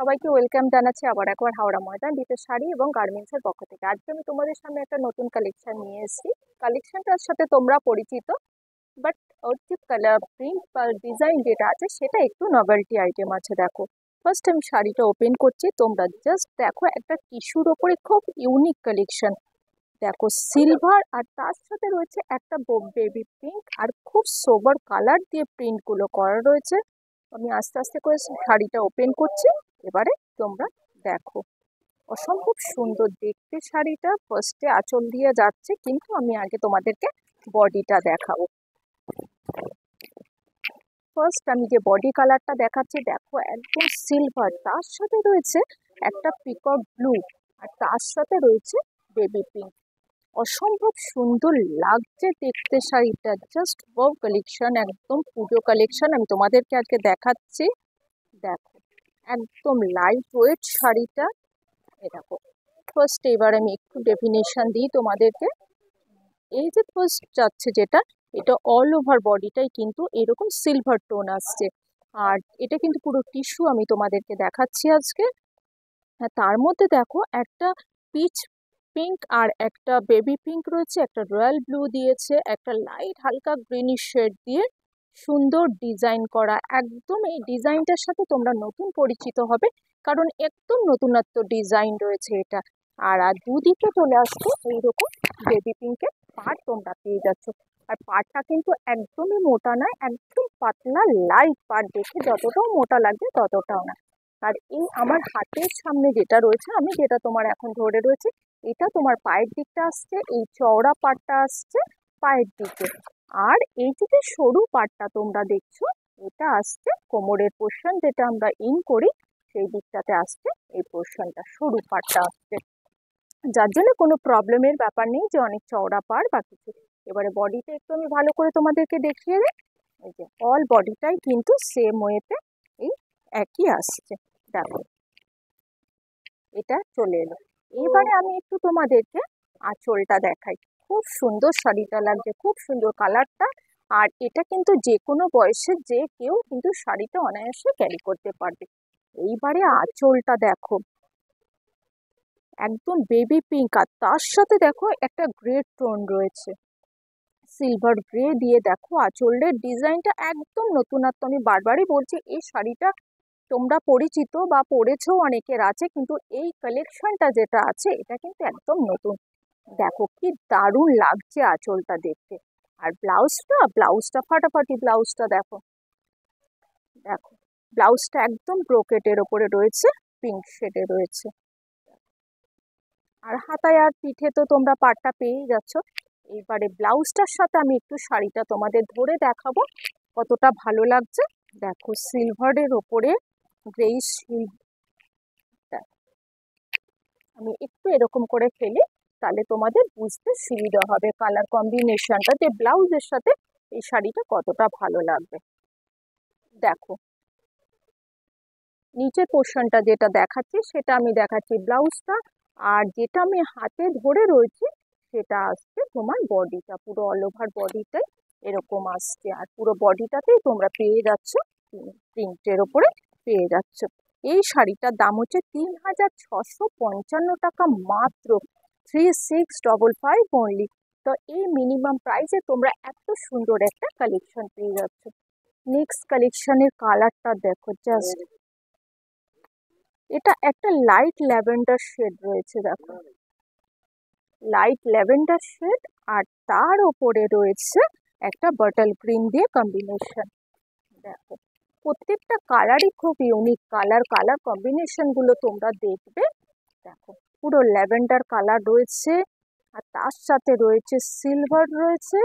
সবাইকে ওয়েলকাম জানাচ্ছি আবার একবার হাওড়া ময়দান দ্বীপের শাড়ি এবং গার্মেন্টসের পক্ষ থেকে। আজকে আমি তোমাদের সামনে একটা নতুন কালেকশন নিয়ে এসেছি। কালেকশনটার সাথে তোমরা পরিচিত, বাট ওর যে কালার প্রিন্ট বা ডিজাইন যেটা আছে সেটা একটু নভেলটি আইটেম আছে। দেখো, ফার্স্ট আমি শাড়িটা ওপেন করছি, তোমরা জাস্ট দেখো একটা টিস্যুর ওপরে খুব ইউনিক কালেকশন। দেখো, সিলভার আর তার সাথে রয়েছে একটা বেবি পিঙ্ক আর খুব সোবার কালার দিয়ে প্রিন্ট গুলো করা রয়েছে। আমি আস্তে আস্তে করে শাড়িটা ওপেন করছি, এবারে তোমরা দেখো। অসম্ভব সুন্দর দেখতে শাড়িটা। ফার্স্টে আঁচল দিয়ে যাচ্ছে, কিন্তু আমি আগে তোমাদেরকে বডিটা দেখাবো। ফার্স্ট আমি যে বডি কালারটা দেখাচ্ছি, দেখো একদম সিলভার, তার সাথে রয়েছে একটা পিকক ব্লু আর তার সাথে রয়েছে বেবি পিঙ্ক। অসম্ভব সুন্দর লাগছে দেখতে শাড়িটা, জাস্ট ওয়াও কালেকশন, একদম পুজো কালেকশন আমি তোমাদেরকে আজকে দেখাচ্ছি। দেখো, একদম লাইট ওয়েট শাড়িটা। দেখো, ফার্স্ট এবার আমি একটু ডেফিনেশন দিই তোমাদেরকে। এই যে ফার্স্ট যাচ্ছে যেটা, এটা অল ওভার বডিটাই কিন্তু এরকম সিলভার টোন আসছে, আর এটা কিন্তু পুরো টিস্যু আমি তোমাদেরকে দেখাচ্ছি আজকে। তার মধ্যে দেখো একটা পিচ পিঙ্ক আর একটা বেবি পিঙ্ক রয়েছে, একটা রয়্যাল ব্লু দিয়েছে, একটা লাইট হালকা গ্রিনিশ শেড দিয়ে সুন্দর ডিজাইন করা। একদম এই ডিজাইনটার সাথে তোমরা নতুন পরিচিত হবে, কারণ একদম নতুনত্ব ডিজাইন রয়েছে এটা। আর আর দুদিকে চলে আসছে এইরকম বেবি পিঙ্কের পাড় তোমরা পেয়ে যাচ্ছ। আর পাড়টা কিন্তু একদমই মোটা নয়, একদম পাতলা লাইট পাড়, দেখে যতটাও মোটা লাগবে ততটাও না। আর এই আমার হাতের সামনে যেটা রয়েছে, আমি যেটা তোমার এখন ধরে রয়েছে, এটা তোমার পায়ের দিকটা আসছে, এই চওড়া পাড়টা আসছে পায়ের দিকে। আর এই যে সরু পাড়টা তোমরা দেখছো, এটা আসছে কোমরের পোর্শন, যেটা আমরা ইন করি সেই দিকটাতে আসছে এই পোর্শনটা, সরু পাড়টা আসছে, যার জন্য কোনো প্রবলেমের ব্যাপার নেই যে অনেক চওড়া পাড় বা কিছু। এবারে বডিটা একটু আমি ভালো করে তোমাদেরকে দেখিয়ে দিই। এই যে অল বডিটাই কিন্তু সেম ওয়েতে এই একই আসছে। দেখো, এটা চলে এলো। এবারে আমি একটু তোমাদেরকে আঁচলটা দেখাই। খুব সুন্দর শাড়িটা লাগছে, খুব সুন্দর কালারটা। আর এটা কিন্তু যে কোনো বয়সের যে কেউ কিন্তু শাড়িটা অনায়াসে ক্যারি করতে পারবে। এইবারে আঁচলটা দেখো, একদম বেবি পিঙ্ক আর তার সাথে দেখো একটা গ্রে টোন রয়েছে, সিলভার গ্রে দিয়ে। দেখো আঁচলের ডিজাইনটা একদম নতুনত্ব। আমি বারবারই বলছি এই শাড়িটা তোমরা পরিচিত বা পরেছো, অনেকের আছে, কিন্তু এই কালেকশনটা যেটা আছে এটা কিন্তু একদম নতুন। দেখো কি দারুণ লাগছে আঁচলটা দেখতে। আর ব্লাউজটা ফাটাফাটি ব্লাউজটা দেখো। দেখো, ব্লাউজটা একদম ব্রোকেটের ওপরে রয়েছে, পিঙ্ক শেডে রয়েছে। আর হাতায় আর পিঠে তো তোমরা পাড়টা পেয়েই যাচ্ছ। এবারে ব্লাউজটার সাথে আমি একটু শাড়িটা তোমাদের ধরে দেখাবো কতটা ভালো লাগছে। দেখো, সিলভারের ওপরে গ্রেইশ, আমি একটু এরকম করে ফেলি, তাহলে তোমাদের বুঝতে সুবিধা হবে কালার কম্বিনেশনটা যে ব্লাউজের সাথে এই শাড়িটা কতটা ভালো লাগবে। দেখো, নিচের পোর্শনটা যেটা দেখাচ্ছি সেটা আমি দেখাচ্ছি ব্লাউজটা, আর যেটা আমি হাতে ধরে রয়েছে সেটা আসছে তোমার বডিটা, পুরো অল ওভার বডিটাই এরকম আসছে। আর পুরো বডিটাতেই তোমরা পেয়ে যাচ্ছ প্রিন্টের ওপরে পেয়ে যাচ্ছ। এই শাড়িটার দাম হচ্ছে ৩,৬৫৫ টাকা মাত্র, 3655 অনলি। তো এই মিনিমাম প্রাইসে তোমরা এত সুন্দর একটা কালেকশন পেয়ে যাচ্ছ। নেক্সট কালেকশনের কালারটা দেখো, জাস্ট এটা একটা লাইট ল্যাভেন্ডার শেড রয়েছে। দেখো, লাইট ল্যাভেন্ডার শেড আর তার ওপরে রয়েছে একটা বটল গ্রিন দিয়ে কম্বিনেশন। দেখো, প্রত্যেকটা কালারই খুব ইউনিক কালার, কালার কম্বিনেশন গুলো তোমরা দেখবে। দেখো, পুরো ল্যাভেন্ডার কালার রয়েছে, আর তার সাথে রয়েছে সিলভার রয়েছে,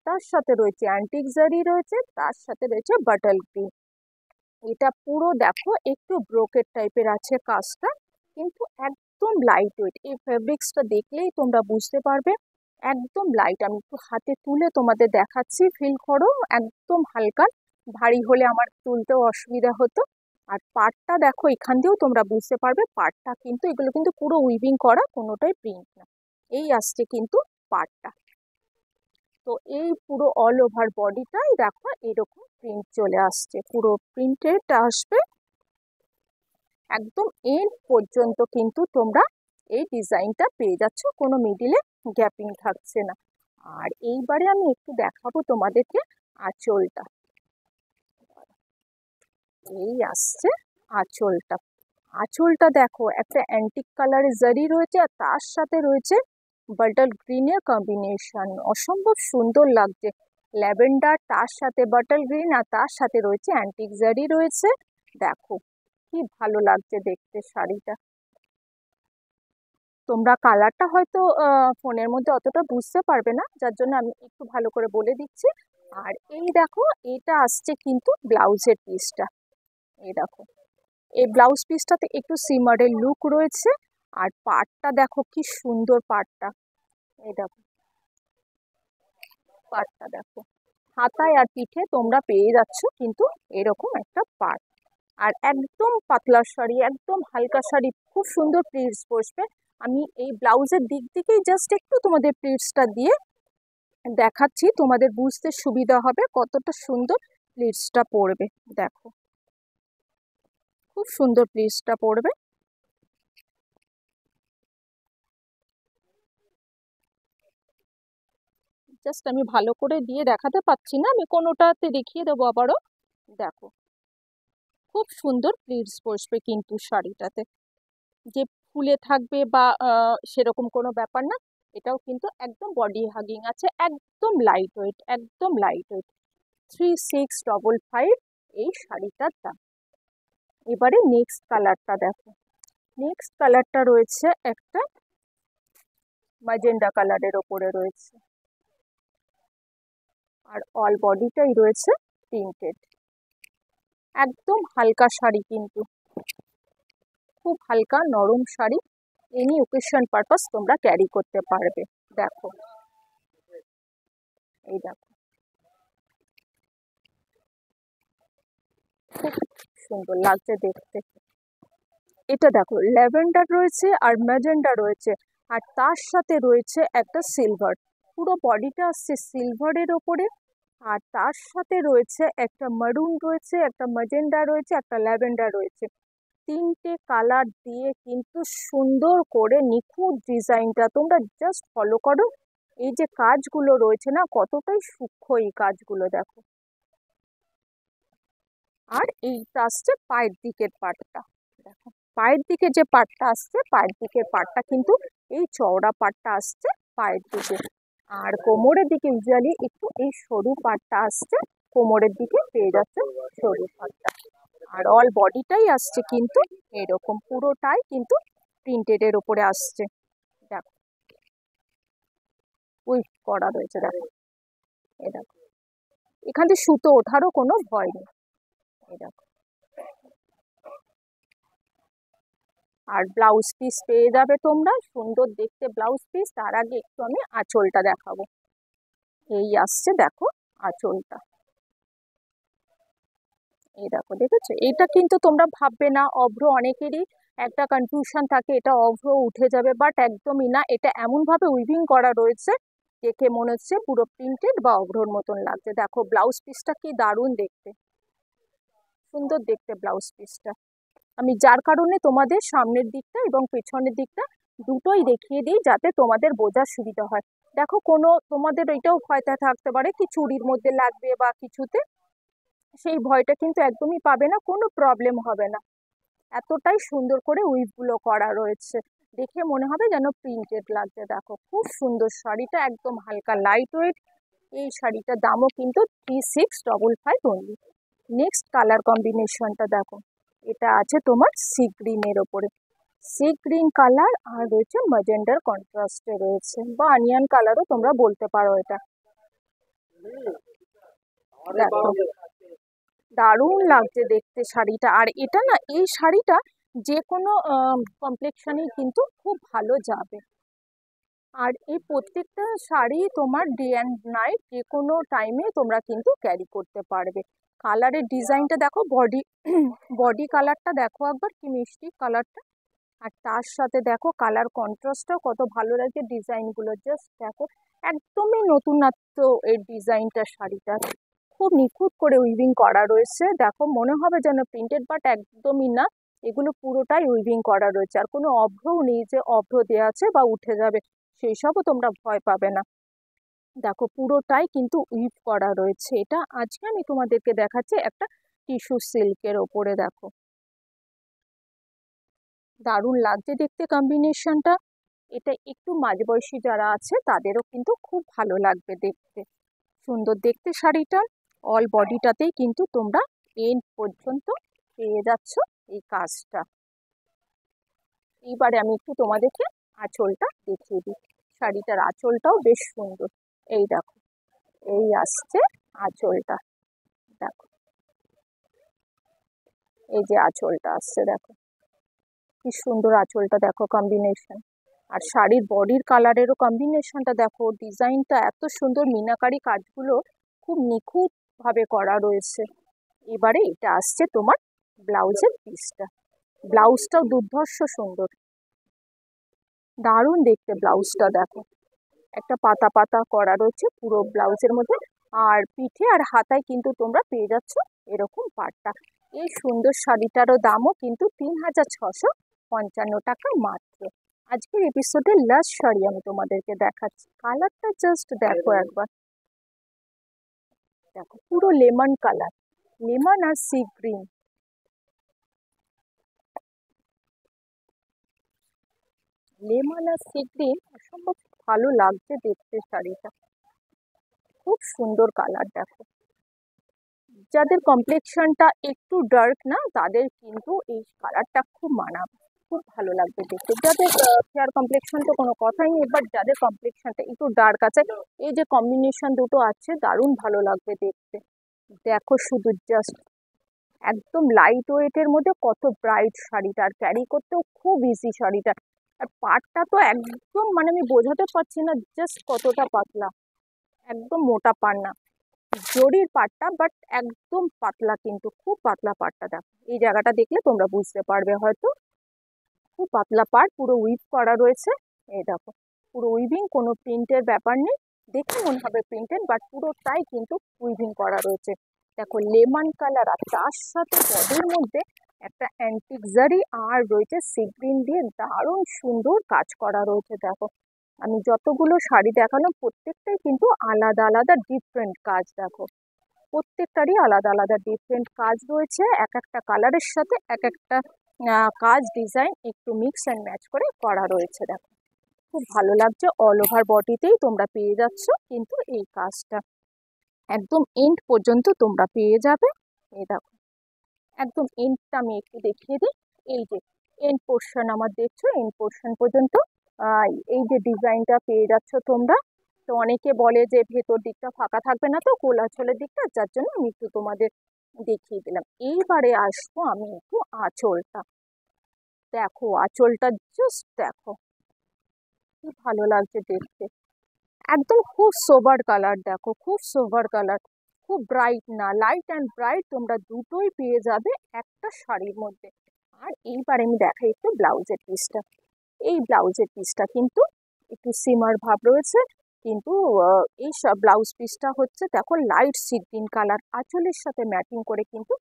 তার সাথে রয়েছে অ্যান্টিক জারি রয়েছে, তার সাথে রয়েছে বটল গ্রিন। এটা পুরো দেখো একটু ব্রোকেট টাইপের আছে কাজটা, কিন্তু একদম লাইট ওয়েট। এই ফেব্রিক্সটা দেখলেই তোমরা বুঝতে পারবে একদম লাইট। আমি একটু হাতে তুলে তোমাদের দেখাচ্ছি, ফিল করো, একদম হালকা। ভারী হলে আমার তুলতেও অসুবিধা হতো। আর পাড়টা দেখো, এখান দিয়েও তোমরা বুঝতে পারবে পাড়টা কিন্তু, এগুলো কিন্তু পুরো উইভিং করা, কোনোটাই প্রিন্ট না। এই আসছে কিন্তু পাড়টা। তো এই পুরো অল ওভার বডিটাই দেখো এরকম প্রিন্ট চলে আসছে, পুরো প্রিন্টেড আসবে। একদম এন্ড পর্যন্ত কিন্তু তোমরা এই ডিজাইনটা পেয়ে যাচ্ছ, কোনো মিডিলে গ্যাপিং থাকছে না। আর এইবারে আমি একটু দেখাবো তোমাদেরকে আঁচলটা। এই আসছে আঁচলটা। আঁচলটা দেখো, একটা অ্যান্টিক কালারের জারি রয়েছে আর তার সাথে রয়েছে বাটল গ্রিনের কম্বিনেশন, অসম্ভব সুন্দর লাগছে। ল্যাভেন্ডার, তার সাথে বাটল গ্রিন, আর তার সাথে রয়েছে অ্যান্টিক জারি রয়েছে। দেখো কি ভালো লাগছে দেখতে শাড়িটা। তোমরা কালারটা হয়তো ফোনের মধ্যে অতটা বুঝতে পারবে না, যার জন্য আমি একটু ভালো করে বলে দিচ্ছি। আর এই দেখো, এটা আসছে কিন্তু ব্লাউজের পিসটা। এই দেখো, এই ব্লাউজ পিসটাতে একটু সিমারের লুক রয়েছে। আর পাড়টা দেখো কি সুন্দর পাড়টা। এই দেখো পাড়টা দেখো, হাতায় আর পিঠে তোমরা পেয়ে যাচ্ছ কিন্তু এরকম একটা পাড়। আর একদম পাতলা শাড়ি, একদম হালকা শাড়ি, খুব সুন্দর প্লিটস বসবে। আমি এই ব্লাউজের দিক থেকেই জাস্ট একটু তোমাদের প্লিটসটা দিয়ে দেখাচ্ছি, তোমাদের বুঝতে সুবিধা হবে কতটা সুন্দর প্লিটসটা পড়বে। দেখো খুব সুন্দর প্লিটসটা পড়বে। জাস্ট আমি ভালো করে দিয়ে দেখাতে পাচ্ছি না, আমি কোনোটাতে দেখিয়ে দেবো আবারও। দেখো খুব সুন্দর প্লিটস বসবে কিন্তু শাড়িটাতে, যে ফুলে থাকবে বা সেরকম কোনো ব্যাপার না। এটাও কিন্তু একদম বডি হাগিং আছে, একদম লাইট ওয়েট, একদম লাইট ওয়েট। 3655 এই শাড়িটার দাম। এবারে নেক্সট কালারটা দেখো। নেক্সট কালারটা রয়েছে একটা ম্যাজেন্ডা কালারের ওপরে রয়েছে, আর অল বডিটাই রয়েছে প্রিন্টেড। একদম হালকা শাড়ি কিন্তু, খুব হালকা নরম শাড়ি, এনি ওকেশন পারপাস তোমরা ক্যারি করতে পারবে। দেখো এই দেখো খুব সুন্দর লাগছে দেখতে। এটা দেখো ল্যাভেন্ডার রয়েছে আর ম্যাজেন্ডা রয়েছে, আর তার সাথে রয়েছে একটা সিলভার। পুরো বডিটা আসছে সিলভারের ওপরে। আর তার সাথে রয়েছে একটা মারুন রয়েছে, একটা ম্যাজেন্ডা রয়েছে, একটা ল্যাভেন্ডার রয়েছে। তিনটে কালার দিয়ে কিন্তু সুন্দর করে নিখুঁত ডিজাইনটা তোমরা জাস্ট ফলো করো। এই যে কাজগুলো রয়েছে না, কতটাই সূক্ষ্ম এই কাজগুলো দেখো। আর এইটা আসছে পায়ের দিকের পাটটা। দেখো পায়ের দিকে যে পাটটা আসছে, পায়ের দিকের পাটটা কিন্তু এই চওড়া পাটটা আসছে পায়ের দিকে। আর কোমরের দিকে ইউজুয়ালি একটু এই সরু পাটটা আসছে, কোমরের দিকে পেয়ে যাচ্ছে সরু পাটটা। আর অল বডিটাই আসছে কিন্তু এরকম, পুরোটাই কিন্তু প্রিন্টেড এর ওপরে আসছে। দেখো উইভ করা রয়েছে, দেখো এ দেখো, এখান থেকে সুতো ওঠারও কোনো ভয় নেই। এই দেখো, আর ব্লাউজ পিস পেয়ে যাবে তোমরা সুন্দর দেখতে ব্লাউজ পিস। তার আগে একটু আমি আঁচলটা দেখাবো। এই আসছে দেখো আঁচলটা। এই দেখো, দেখেছো? এটা কিন্তু তোমরা ভাববে না অভ্র, অনেকেরই একটা কনফিউশন থাকে এটা অভ্র উঠে যাবে, বাট একদমই না। এটা এমন ভাবে উইভিং করা রয়েছে, দেখে মনে হচ্ছে পুরো প্রিন্টেড বা অভ্রর মতন লাগছে। দেখো ব্লাউজ পিসটা কি দারুণ দেখতে, সুন্দর দেখতে ব্লাউজ পিসটা। আমি যার কারণে তোমাদের সামনের দিকটা এবং পেছনের দিকটা দুটোই দেখিয়ে দিই, যাতে তোমাদের বোঝার সুবিধা হয়। দেখো কোনো তোমাদের এটাও ভয়টা থাকতে পারে কি চুড়ির মধ্যে লাগবে বা কিছুতে, সেই ভয়টা কিন্তু একদমই পাবে না, কোনো প্রবলেম হবে না। এতটাই সুন্দর করে উইভগুলো করা রয়েছে, দেখে মনে হবে যেন প্রিন্টেড লাগছে। দেখো খুব সুন্দর শাড়িটা, একদম হালকা লাইট ওয়েট। এই শাড়িটার দামও কিন্তু 3655 অনলি। নেক্সট কালার কম্বিনেশনটা দেখো, এটা আছে তোমার সি গ্রিনের ওপরে। সি গ্রিন কালার আর রয়েছে ম্যাজেন্ডার কন্ট্রাস্টে রয়েছে, বা অনিয়ন কালারও তোমরা বলতে পারো এটা। দেখো দারুণ লাগছে দেখতে শাড়িটা। আর এটা না, এই শাড়িটা যে কোনো কমপ্লেকশনেই কিন্তু খুব ভালো যাবে। আর এই প্রত্যেকটা শাড়ি তোমার ডে অ্যান্ড নাইট যে কোনো টাইমে তোমরা কিন্তু ক্যারি করতে পারবে। কালারের ডিজাইনটা দেখো, বডি বডি কালারটা দেখো একবার, কি মিষ্টি কালারটা। আর তার সাথে দেখো কালার কন্ট্রাস্টটাও কত ভালো লাগছে, ডিজাইনগুলো জাস্ট দেখো, একদমই নতুনত্ব এই ডিজাইনটা শাড়িটা। খুব নিখুঁত করে উইভিং করা রয়েছে, দেখো মনে হবে যেন প্রিন্টেড, বাট একদমই না। এগুলো পুরোটাই উইভিং করা রয়েছে, আর কোনো অভ্রও নেই যে অভ্র দেওয়া আছে বা উঠে যাবে, সেই সবও তোমরা ভয় পাবে না। দেখো পুরোটাই কিন্তু উইভ করা রয়েছে। এটা আজকে আমি তোমাদেরকে দেখাচ্ছি একটা টিস্যু সিল্কের ওপরে। দেখো দারুণ লাগছে দেখতে কম্বিনেশনটা। এটা একটু মাঝবয়সী যারা আছে তাদেরও কিন্তু খুব ভালো লাগবে দেখতে। সুন্দর দেখতে শাড়িটা। অল বডিটাতেই কিন্তু তোমরা এন্ড পর্যন্ত পেয়ে যাচ্ছ এই কাজটা। এইবারে আমি একটু তোমাদেরকে আঁচলটা দেখিয়ে দিই। শাড়িটার আঁচলটাও বেশ সুন্দর। এই দেখো, এই আসছে আঁচলটা। দেখো এই যে আঁচলটা আসছে, দেখো কি সুন্দর আঁচলটা, দেখো কম্বিনেশন। আর শাড়ির বডির কালারেরও কম্বিনেশনটা দেখো, ডিজাইনটা এত সুন্দর, মিনাকারি কাজগুলো খুব নিখুঁত ভাবে করা রয়েছে। এবারে এটা আসছে তোমার ব্লাউজের পিসটা। ব্লাউজটাও দুর্ধর্ষ সুন্দর, দারুণ দেখতে ব্লাউজটা। দেখো একটা পাতা পাতা করা রয়েছে পুরো ব্লাউজের মধ্যে, আর পিঠে আর হাতায় কিন্তু তোমরা পেয়ে যাচ্ছ এরকম পাটটা। এই সুন্দর শাড়িটারও দামও কিন্তু 3655 টাকা মাত্র। আজকের এপিসোডের লাস্ট শাড়ি আমি তোমাদেরকে দেখাচ্ছি। কালারটা জাস্ট দেখো একবার। দেখো পুরো লেমন কালার, লেমন আর সি গ্রিন। লেমন আর সি গ্রিন অসম্ভব ভালো লাগছে দেখতে শাড়িটা, খুব সুন্দর কালার। দেখো যাদের কমপ্লেক্সনটা একটু ডার্ক না, তাদের কিন্তু এই কালারটা খুব মানাবে, খুব ভালো লাগবে দেখতে। যাদের ফেয়ার কমপ্লেক্সন তো কোনো কথাই নেই, বাট যাদের কমপ্লেক্সনটা একটু ডার্ক আছে, এই যে কম্বিনেশন দুটো আছে দারুণ ভালো লাগবে দেখতে। দেখো শুধু জাস্ট একদম লাইট ওয়েটের মধ্যে কত ব্রাইট শাড়িটা, আর ক্যারি করতেও খুব ইজি শাড়িটা। আর পাটটা তো একদম মানে আমি বোঝাতে পারছি না জাস্ট কতটা পাতলা, একদম মোটা পাড় না, জরির পাটটা, বাট একদম পাতলা, কিন্তু খুব পাতলা পাটটা। দেখো এই জায়গাটা দেখলে তোমরা বুঝতে পারবে হয়তো, খুব পাতলা পাট, পুরো উইভ করা রয়েছে। এই দেখো পুরো উইভিং, কোনো প্রিন্টের ব্যাপার নেই, দেখে মনে হবে প্রিন্টেড, বাট পুরোটাই কিন্তু উইভিং করা রয়েছে। দেখো লেমন কালার, আর তার সাথে বডির মধ্যে একটা অ্যান্টিক জারি আর রয়েছে সি গ্রিন দিয়ে দারুণ সুন্দর কাজ করা রয়েছে। দেখো আমি যতগুলো শাড়ি দেখালাম প্রত্যেকটাই কিন্তু আলাদা আলাদা ডিফারেন্ট কাজ। দেখো প্রত্যেকটারই আলাদা আলাদা ডিফারেন্ট কাজ রয়েছে, এক একটা কালারের সাথে এক একটা কাজ ডিজাইন একটু মিক্স অ্যান্ড ম্যাচ করে করা রয়েছে। দেখো খুব ভালো লাগছে, অল ওভার বডিতেই তোমরা পেয়ে যাচ্ছ কিন্তু এই কাজটা, একদম এন্ড পর্যন্ত তোমরা পেয়ে যাবে। এই দেখো একদম এন্ডটা আমি একটু দেখিয়ে দিই। এই যে এন্ড পোর্শন আমার দেখছো, এন্ড পোর্শন পর্যন্ত এই যে ডিজাইনটা পেয়ে যাচ্ছ তোমরা। তো অনেকে বলে যে ভেতর দিকটা ফাঁকা থাকবে না তো, কোলাচলের দিকটা, যার জন্য আমি একটু তোমাদের দেখিয়ে দিলাম। এইবারে আসবো আমি একটু আঁচলটা। দেখো আঁচলটা জাস্ট দেখো কি ভালো লাগছে দেখতে, একদম খুব সোবার কালার। দেখো খুব সোবার কালার, খুব ব্রাইট না, লাইট অ্যান্ড ব্রাইট তোমরা দুটোই পেয়ে যাবে একটা শাড়ির মধ্যে। আর এইবার আমি দেখাই একটু ব্লাউজের পিসটা। এই ব্লাউজের পিসটা কিন্তু একটু সিমার ভাব রয়েছে, কিন্তু এই ব্লাউজ পিসটা হচ্ছে দেখো লাইট সি গ্রিন কালার, আঁচলের সাথে ম্যাচিং করে কিন্তু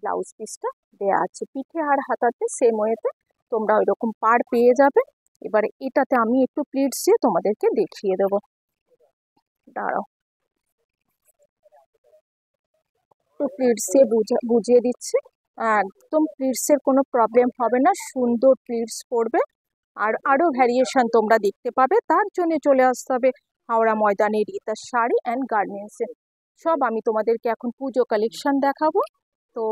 ব্লাউজ পিসটা দেয়া আছে। পিঠে আর হাতাতে সেম ওয়েতে তোমরা ওইরকম পাড় পেয়ে যাবে। এবারে এটাতে আমি একটু প্লিটস দিয়ে তোমাদেরকে দেখিয়ে দেবো, দাঁড়াও একটু প্লিটস দিয়ে বুঝিয়ে দিচ্ছি। একদম প্লিটসের কোনো প্রবলেম হবে না, সুন্দর প্লিটস পড়বে। আর আরো ভ্যারিয়েশন তোমরা দেখতে পাবে, তার জন্য চলে আসতে হবে হাওড়া ময়দানের রীতা শাড়ি অ্যান্ড গার্মেন্টসে। সব আমি তোমাদেরকে এখন পুজো কালেকশন দেখাবো, তো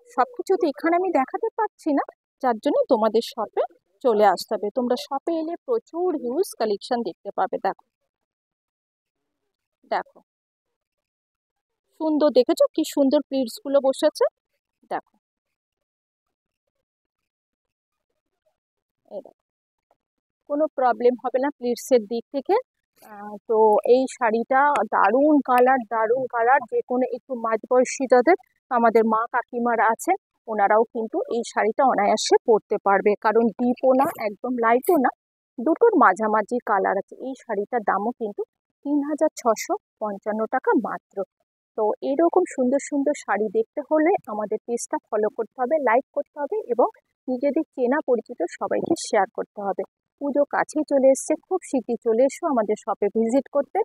সবকিছু তো এখানে আমি দেখাতে পারছি না, যার জন্য তোমাদের শপে চলে আসতে হবে। তোমরা শপে এলে প্রচুর হিউজ কালেকশন দেখতে পাবে। দেখো দেখো সুন্দর, দেখেছো কি সুন্দর প্লিটস গুলো বসেছে। দেখো এই দেখো কোনো প্রবলেম হবে না প্লিটসের দিক থেকে। তো এই শাড়িটা দারুণ কালার, দারুণ কালার, যে কোনো একটু মাঝবয়সী যাদের আমাদের মা কাকিমারা আছেন ওনারাও কিন্তু এই শাড়িটা অনায়াসে পরতে পারবে, কারণ ডিপও না একদম লাইটও না, দুটোর মাঝামাঝি কালার আছে। এই শাড়িটার দামও কিন্তু 3655 টাকা মাত্র। তো এইরকম সুন্দর সুন্দর শাড়ি দেখতে হলে আমাদের পেজটা ফলো করতে হবে, লাইক করতে হবে এবং নিজেদের চেনা পরিচিত সবাইকে শেয়ার করতে হবে। পুজো কাছেই চলে এসছে, খুব শীঘ্রই চলে এসো আমাদের শপে ভিজিট করতে।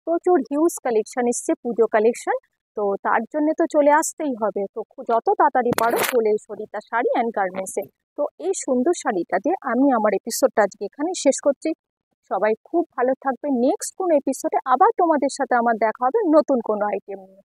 প্রচুর হিউজ কালেকশন এসছে, পুজো কালেকশন। তো তার জন্য তো চলে আসতেই হবে। তো যত তাড়াতাড়ি পারো চলে এসো রীতা শাড়ি অ্যান্ড গার্মেন্টসে। তো এই সুন্দর শাড়িটা দিয়ে আমি আমার এপিসোডটা আজকে এখানে শেষ করছি। সবাই খুব ভালো থাকবে। নেক্সট কোনো এপিসোডে আবার তোমাদের সাথে আমার দেখা হবে নতুন কোনো আইটেম নিয়ে।